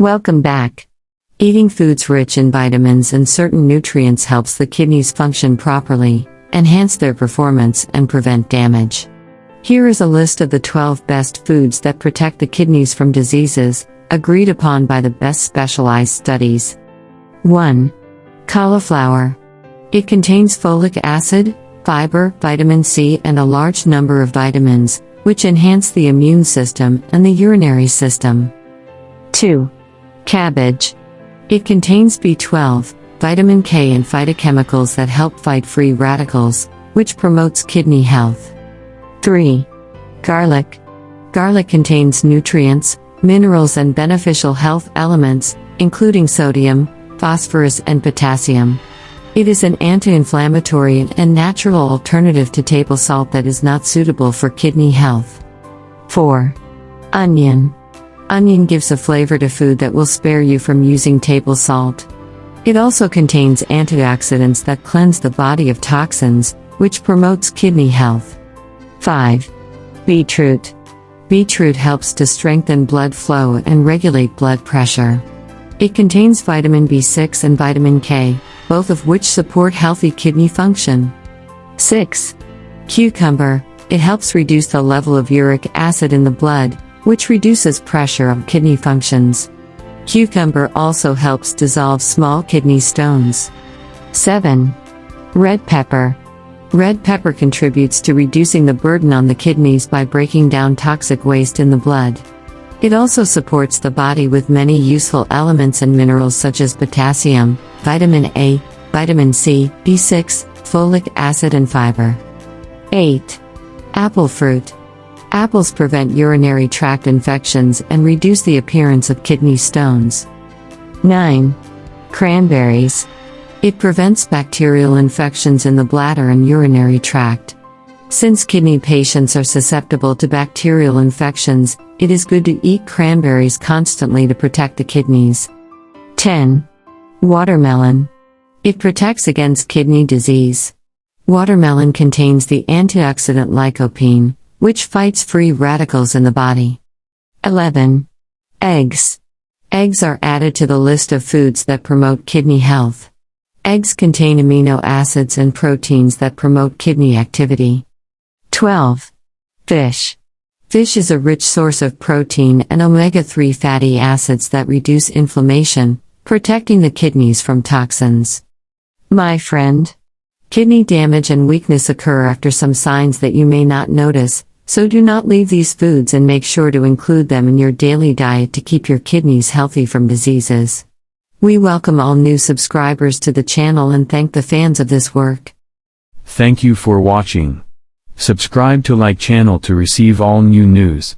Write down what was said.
Welcome back. Eating foods rich in vitamins and certain nutrients helps the kidneys function properly, enhance their performance, and prevent damage. Here is a list of the 12 best foods that protect the kidneys from diseases, agreed upon by the best specialized studies. 1. Cauliflower. It contains folic acid, fiber, vitamin C, and a large number of vitamins, which enhance the immune system and the urinary system. 2. Cabbage. It contains B12, vitamin K, and phytochemicals that help fight free radicals, which promotes kidney health. 3. Garlic. Garlic contains nutrients, minerals, and beneficial health elements, including sodium, phosphorus, and potassium. It is an anti-inflammatory and natural alternative to table salt that is not suitable for kidney health. 4. Onion. Onion gives a flavor to food that will spare you from using table salt. It also contains antioxidants that cleanse the body of toxins, which promotes kidney health. 5. Beetroot. Beetroot helps to strengthen blood flow and regulate blood pressure. It contains vitamin B6 and vitamin K, both of which support healthy kidney function. 6. Cucumber. It helps reduce the level of uric acid in the blood, which reduces pressure on kidney functions. Cucumber also helps dissolve small kidney stones. 7. Red pepper. Red pepper contributes to reducing the burden on the kidneys by breaking down toxic waste in the blood. It also supports the body with many useful elements and minerals such as potassium, vitamin A, vitamin C, B6, folic acid, and fiber. 8. Apple fruit. Apples prevent urinary tract infections and reduce the appearance of kidney stones. 9. Cranberries. It prevents bacterial infections in the bladder and urinary tract. Since kidney patients are susceptible to bacterial infections, it is good to eat cranberries constantly to protect the kidneys. 10. Watermelon. It protects against kidney disease. Watermelon contains the antioxidant lycopene, which fights free radicals in the body. 11. Eggs. Eggs are added to the list of foods that promote kidney health. Eggs contain amino acids and proteins that promote kidney activity. 12. Fish. Fish is a rich source of protein and omega-3 fatty acids that reduce inflammation, protecting the kidneys from toxins. My friend, kidney damage and weakness occur after some signs that you may not notice, so do not leave these foods and make sure to include them in your daily diet to keep your kidneys healthy from diseases. We welcome all new subscribers to the channel and thank the fans of this work. Thank you for watching. Subscribe to like channel to receive all new news.